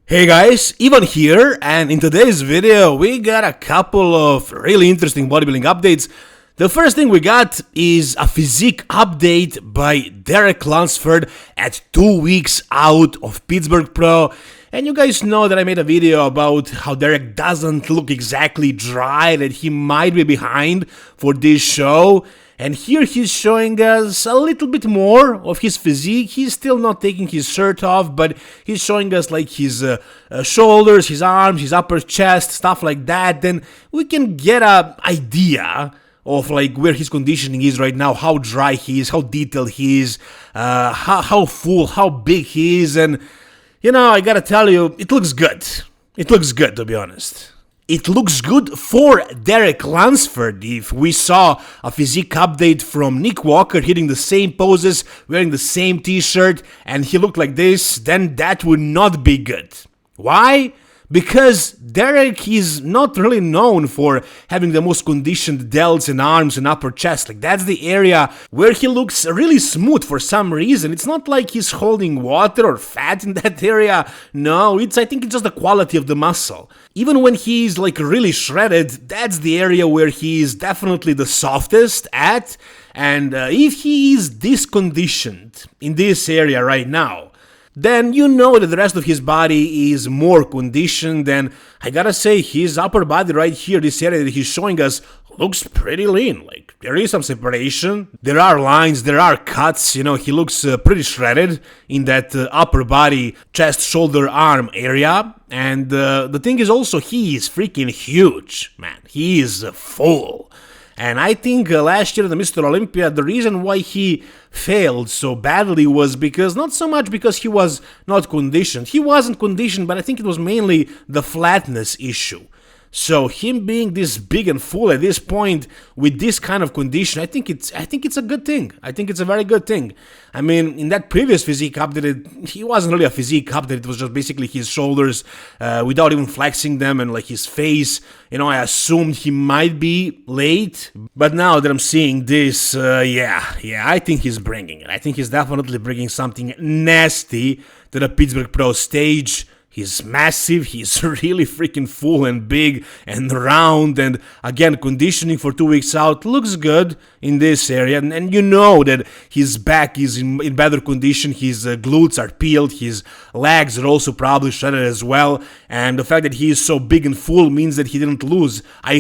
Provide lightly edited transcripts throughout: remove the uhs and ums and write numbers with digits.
Hey guys, Ivan here, and in today's video we got a couple of really interesting bodybuilding updates. The first thing we got is a physique update by Derek Lunsford at 2 weeks out of Pittsburgh Pro. And you guys know that I made a video about how Derek doesn't look exactly dry, that he might be behind for this show. And here he's showing us a little bit more of his physique. He's still not taking his shirt off, but he's showing us like his shoulders, his arms, his upper chest, stuff like that. Then we can get an idea of like where his conditioning is right now, how dry he is, how detailed he is, how full, how big he is. And you know, I gotta tell you, it looks good. It looks good, to be honest. It looks good for Derek Lunsford. If we saw a physique update from Nick Walker hitting the same poses, wearing the same t-shirt, and he looked like this, then that would not be good. Why? Because Derek is not really known for having the most conditioned delts and arms and upper chest. Like, that's the area where he looks really smooth for some reason. It's not like he's holding water or fat in that area. No, I think it's just the quality of the muscle. Even when he's like really shredded, that's the area where he is definitely the softest at. And if he is this conditioned in this area right now, then you know that the rest of his body is more conditioned. And I gotta say, his upper body right here, this area that he's showing us, looks pretty lean. Like, there is some separation, there are lines, there are cuts, you know, he looks pretty shredded in that upper body, chest, shoulder, arm area. And the thing is also, he is freaking huge, man. He is full. And I think last year at the Mr. Olympia, the reason why he failed so badly was because, not so much because he was not conditioned. He wasn't conditioned, but I think it was mainly the flatness issue. So him being this big and full at this point with this kind of condition, I think it's a good thing. I think it's a very good thing. I mean, in that previous physique update, he wasn't really a physique update. It was just basically his shoulders without even flexing them, and like his face. You know, I assumed he might be late, but now that I'm seeing this, I think he's bringing it. I think he's definitely bringing something nasty to the Pittsburgh Pro stage. He's massive, he's really freaking full and big and round, and again, conditioning for 2 weeks out looks good in this area, and you know that his back is in better condition, his glutes are peeled, his legs are also probably shredded as well, and the fact that he is so big and full means that he didn't lose, I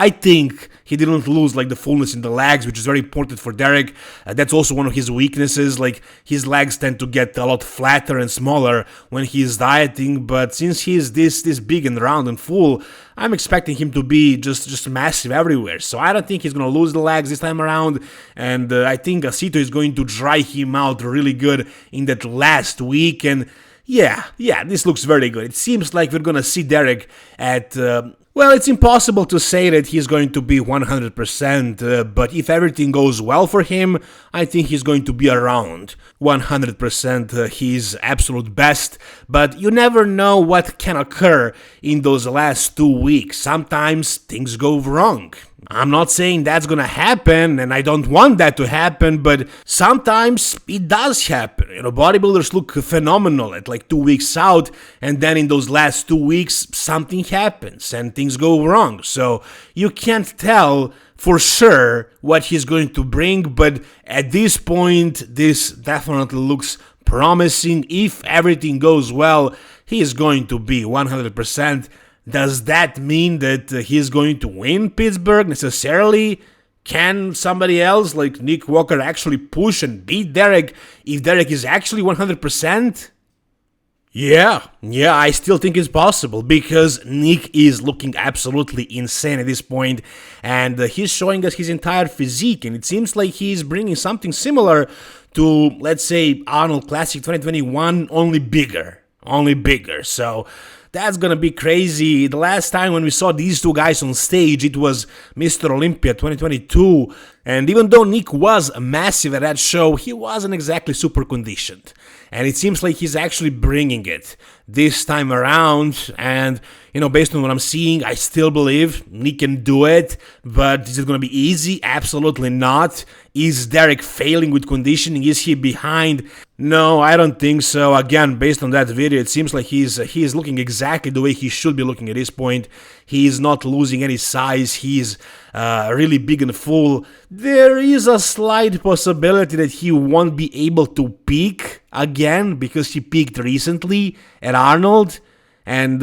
think he didn't lose like the fullness in the legs, which is very important for Derek. That's also one of his weaknesses, like his legs tend to get a lot flatter and smaller when he is dieting, but since he is this big and round and full, I'm expecting him to be just massive everywhere. So I don't think he's going to lose the legs this time around, and I think Acito is going to dry him out really good in that last week, and yeah, this looks very good. It seems like we're going to see Derek at... well, it's impossible to say that he's going to be 100%, but if everything goes well for him, I think he's going to be around 100%, his absolute best, but you never know what can occur in those last 2 weeks. Sometimes things go wrong. I'm not saying that's gonna happen, and I don't want that to happen, but sometimes it does happen. You know, bodybuilders look phenomenal at like 2 weeks out, and then in those last 2 weeks, something happens and things go wrong. So you can't tell for sure what he's going to bring, but at this point, this definitely looks promising. If everything goes well, he is going to be 100%. Does that mean that he's going to win Pittsburgh necessarily? Can somebody else like Nick Walker actually push and beat Derek if Derek is actually 100%? Yeah, I still think it's possible because Nick is looking absolutely insane at this point, and he's showing us his entire physique, and it seems like he's bringing something similar to, let's say, Arnold Classic 2021, only bigger. So That's gonna be crazy. The last time when we saw these two guys on stage, it was Mr. Olympia 2022, and even though Nick was massive at that show, he wasn't exactly super conditioned. And it seems like he's actually bringing it this time around, and based on what I'm seeing, I still believe Nick can do it, but is it going to be easy? Absolutely not. Is Derek failing with conditioning? Is he behind? No, I don't think so. Again, based on that video, it seems like he is looking exactly the way he should be looking at this point. He is not losing any size. He's really big and full. There is a slight possibility that he won't be able to peak again because he peaked recently at Arnold, and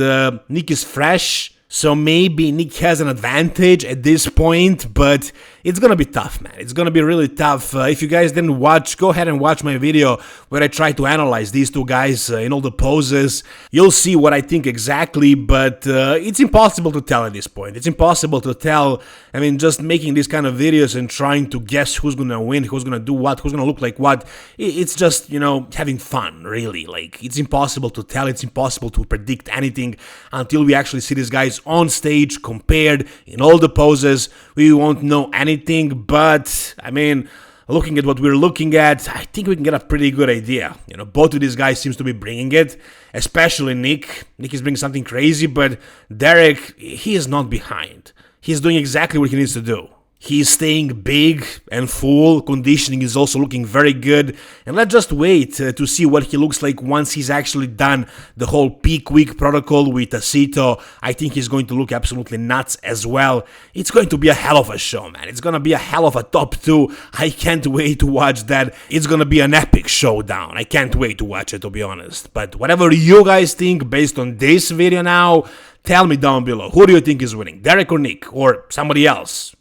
Nick is fresh. So maybe Nick has an advantage at this point, but it's gonna be tough, man. It's gonna be really tough. If you guys didn't watch, go ahead and watch my video where I try to analyze these two guys in all the poses. You'll see what I think exactly, but it's impossible to tell at this point. It's impossible to tell. I mean, just making these kind of videos and trying to guess who's gonna win, who's gonna do what, who's gonna look like what, it's just, having fun, really. Like, it's impossible to tell, it's impossible to predict anything until we actually see these guys on stage, compared in all the poses. We won't know anything, but I mean, looking at what we're looking at, I think we can get a pretty good idea. Both of these guys seems to be bringing it, especially Nick. Nick is bringing something crazy, but Derek, he is not behind. He's doing exactly what he needs to do. He's staying big and full, conditioning is also looking very good, and let's just wait to see what he looks like once he's actually done the whole peak week protocol with Aceto. I think he's going to look absolutely nuts as well. It's going to be a hell of a show, man. It's gonna be a hell of a top 2. I can't wait to watch that. It's gonna be an epic showdown. I can't wait to watch it, to be honest. But whatever you guys think based on this video now, tell me down below. Who do you think is winning, Derek or Nick, or somebody else?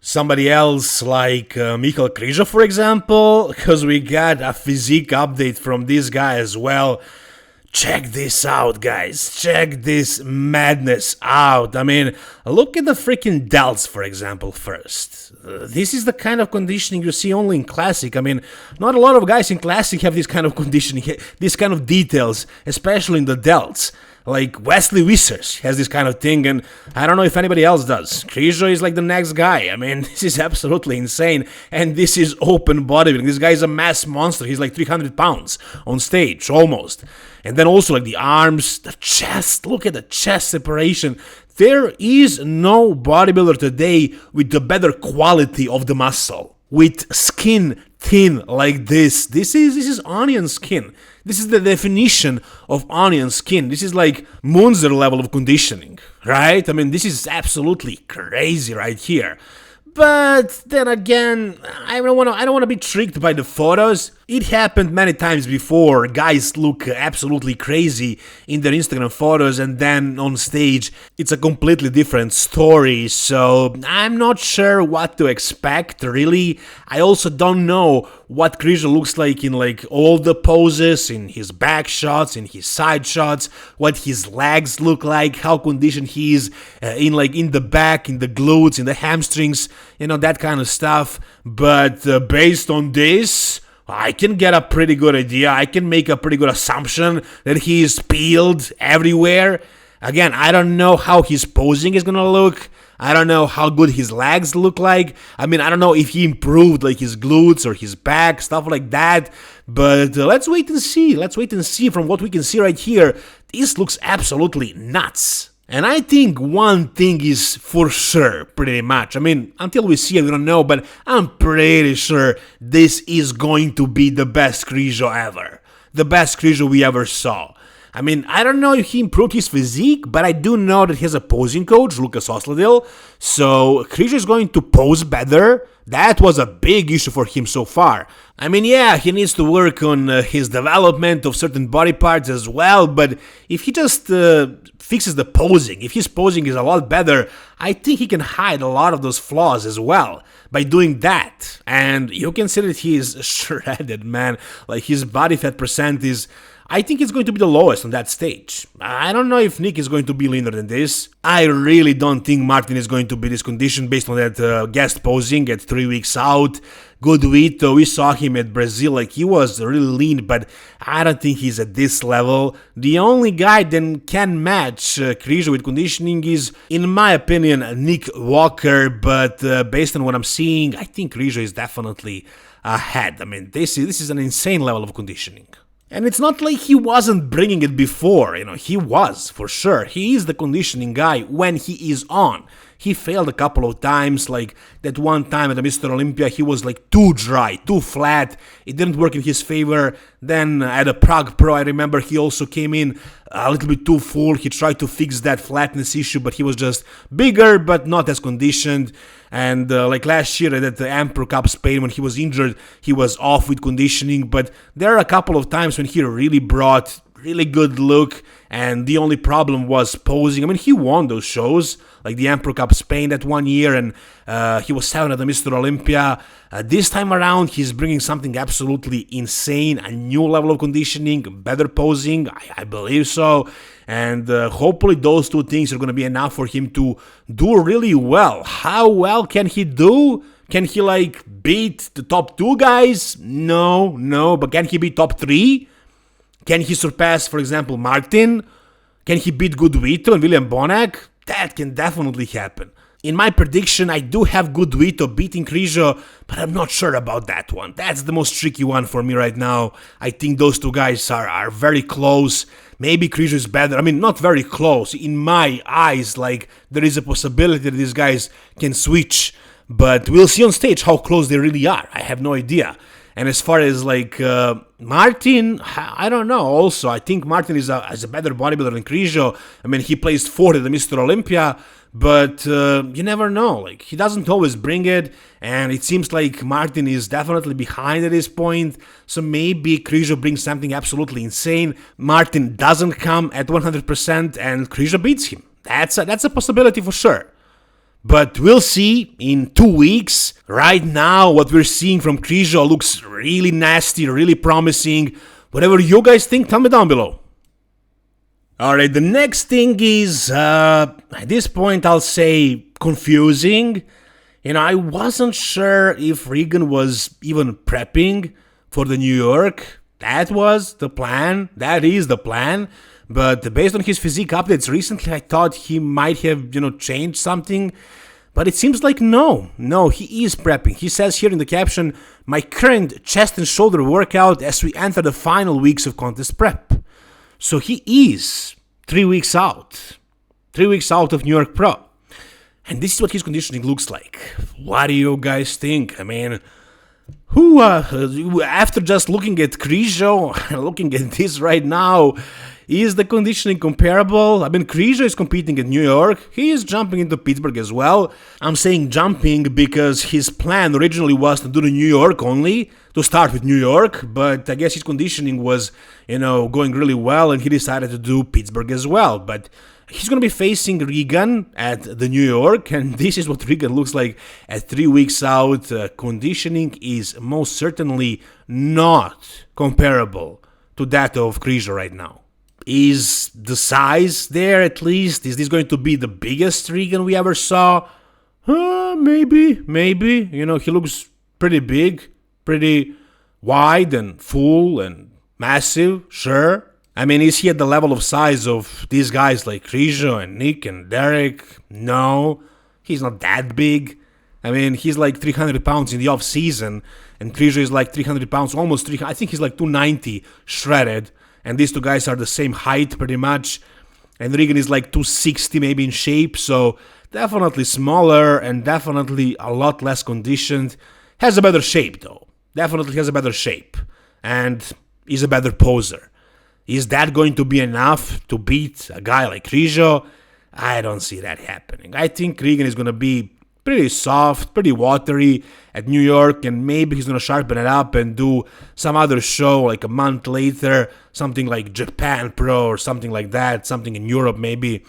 Somebody else like Krizo, for example, because we got a physique update from this guy as well. Check this out, guys. Check this madness out. I mean, look at the freaking delts, for example, first. This is the kind of conditioning you see only in Classic. I mean, not a lot of guys in Classic have this kind of conditioning, this kind of details, especially in the delts. Like, Wesley Wissers has this kind of thing, and I don't know if anybody else does. Krizo is like the next guy. I mean, this is absolutely insane, and this is open bodybuilding. This guy is a mass monster. He's like 300 pounds on stage, almost. And then also, like, the arms, the chest. Look at the chest separation. There is no bodybuilder today with the better quality of the muscle, with skin thin like this. This is onion skin. This is the definition of onion skin. This is like Munzer level of conditioning, right? I mean, this is absolutely crazy right here. But then again, I don't want to be tricked by the photos. It happened many times before. Guys look absolutely crazy in their Instagram photos, and then on stage it's a completely different story. So I'm not sure what to expect, really. I also don't know what Krizo looks like in like all the poses, in his back shots, in his side shots, what his legs look like, how conditioned he is in the back, in the glutes, in the hamstrings, that kind of stuff. But based on this, I can get a pretty good idea. I can make a pretty good assumption that he is peeled everywhere. Again, I don't know how his posing is gonna look. I don't know how good his legs look like. I mean, I don't know if he improved like his glutes or his back, stuff like that. But let's wait and see. Let's wait and see. From what we can see right here, this looks absolutely nuts. And I think one thing is for sure, pretty much. I mean, until we see it, we don't know, but I'm pretty sure this is going to be the best Krizo ever. The best Krizo we ever saw. I mean, I don't know if he improved his physique, but I do know that he has a posing coach, Lucas Osladil, so Krizo is going to pose better. That was a big issue for him so far. I mean, yeah, he needs to work on his development of certain body parts as well, but if he just fixes the posing, if his posing is a lot better, I think he can hide a lot of those flaws as well by doing that. And you can see that he is shredded, man. Like, his body fat percent is, I think it's going to be the lowest on that stage. I don't know if Nick is going to be leaner than this. I really don't think Martin is going to be this condition based on that guest posing at 3 weeks out. Guido, we saw him at Brazil, like he was really lean, but I don't think he's at this level. The only guy that can match Krizo with conditioning is, in my opinion, Nick Walker, but based on what I'm seeing, I think Krizo is definitely ahead. I mean, this is an insane level of conditioning. And it's not like he wasn't bringing it before, he was, for sure. He is the conditioning guy when he is on. He failed a couple of times, like that one time at the Mr. Olympia, he was like too dry, too flat. It didn't work in his favor. Then at the Prague Pro, I remember he also came in a little bit too full. He tried to fix that flatness issue, but he was just bigger, but not as conditioned. And like last year at the Emperor Cup Spain, when he was injured, he was off with conditioning. But there are a couple of times when he really brought really good look, and the only problem was posing. I mean, he won those shows, like the Emperor Cup Spain that one year, and he was 7th at the Mr. Olympia. This time around, he's bringing something absolutely insane, a new level of conditioning, better posing, I believe so, and hopefully those two things are going to be enough for him to do really well. How well can he do? Can he, like, beat the top 2 guys? No, but can he beat top 3? Can he surpass, for example, Martin? Can he beat Guido and William Bonac? That can definitely happen. In my prediction, I do have Guido beating Krizo, but I'm not sure about that one. That's the most tricky one for me right now. I think those two guys are very close. Maybe Krizo is better. I mean, not very close. In my eyes, like, there is a possibility that these guys can switch, but we'll see on stage how close they really are. I have no idea. And as far as, like, Martin, I don't know. Also, I think Martin is a better bodybuilder than Krizo. I mean, he placed 4th at the Mr. Olympia, but you never know. Like, he doesn't always bring it, and it seems like Martin is definitely behind at this point. So maybe Krizo brings something absolutely insane. Martin doesn't come at 100%, and Krizo beats him. That's a possibility for sure. But we'll see in 2 weeks. Right now, what we're seeing from Krizo looks really nasty, really promising. Whatever you guys think, tell me down below. Alright, the next thing is, at this point I'll say confusing. I wasn't sure if Regan was even prepping for the New York. That was the plan. That is the plan. But based on his physique updates recently, I thought he might have, changed something. But it seems like no, he is prepping. He says here in the caption, "My current chest and shoulder workout as we enter the final weeks of contest prep." So he is 3 weeks out. 3 weeks out of New York Pro. And this is what his conditioning looks like. What do you guys think? I mean, after just looking at Krizo, looking at this right now, is the conditioning comparable? I mean, Krizo is competing at New York. He is jumping into Pittsburgh as well. I'm saying jumping because his plan originally was to do the New York only, to start with New York, but I guess his conditioning was, going really well, and he decided to do Pittsburgh as well. But he's going to be facing Regan at the New York, and this is what Regan looks like at 3 weeks out. Conditioning is most certainly not comparable to that of Krizo right now. Is the size there at least? Is this going to be the biggest Regan we ever saw? Maybe. He looks pretty big, pretty wide and full and massive, sure. I mean, is he at the level of size of these guys like Krizo and Nick and Derek? No, he's not that big. I mean, he's like 300 pounds in the off-season, and Krizo is like 300 pounds, almost 300. I think he's like 290 shredded. And these two guys are the same height pretty much. And Regan is like 260 maybe in shape. So definitely smaller and definitely a lot less conditioned. Has a better shape though. Definitely has a better shape. And is a better poser. Is that going to be enough to beat a guy like Krizo? I don't see that happening. I think Regan is going to be pretty soft, pretty watery at New York, and maybe he's going to sharpen it up and do some other show like a month later, something like Japan Pro or something like that, something in Europe maybe.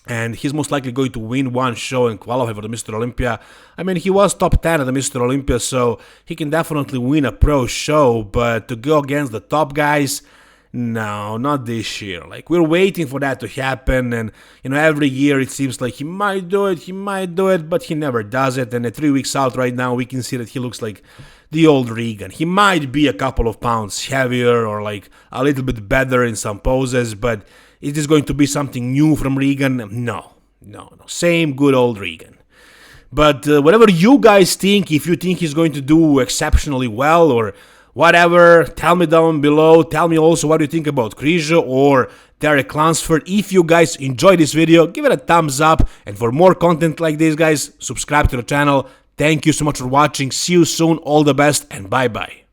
And he's most likely going to win one show and qualify for the Mr. Olympia. I mean, he was top 10 at the Mr. Olympia, so he can definitely win a pro show, but to go against the top guys, No, not this year. Like, we're waiting for that to happen, and every year it seems like he might do it, but he never does it. And at 3 weeks out right now, we can see that he looks like the old Regan. He might be a couple of pounds heavier or like a little bit better in some poses, but is this going to be something new from Regan? No. Same good old Regan. But whatever you guys think, if you think he's going to do exceptionally well or whatever, tell me down below. Tell me also what you think about Krizo or Derek Lunsford. If you guys enjoyed this video, give it a thumbs up. And for more content like this, guys, subscribe to the channel. Thank you so much for watching. See you soon. All the best and bye-bye.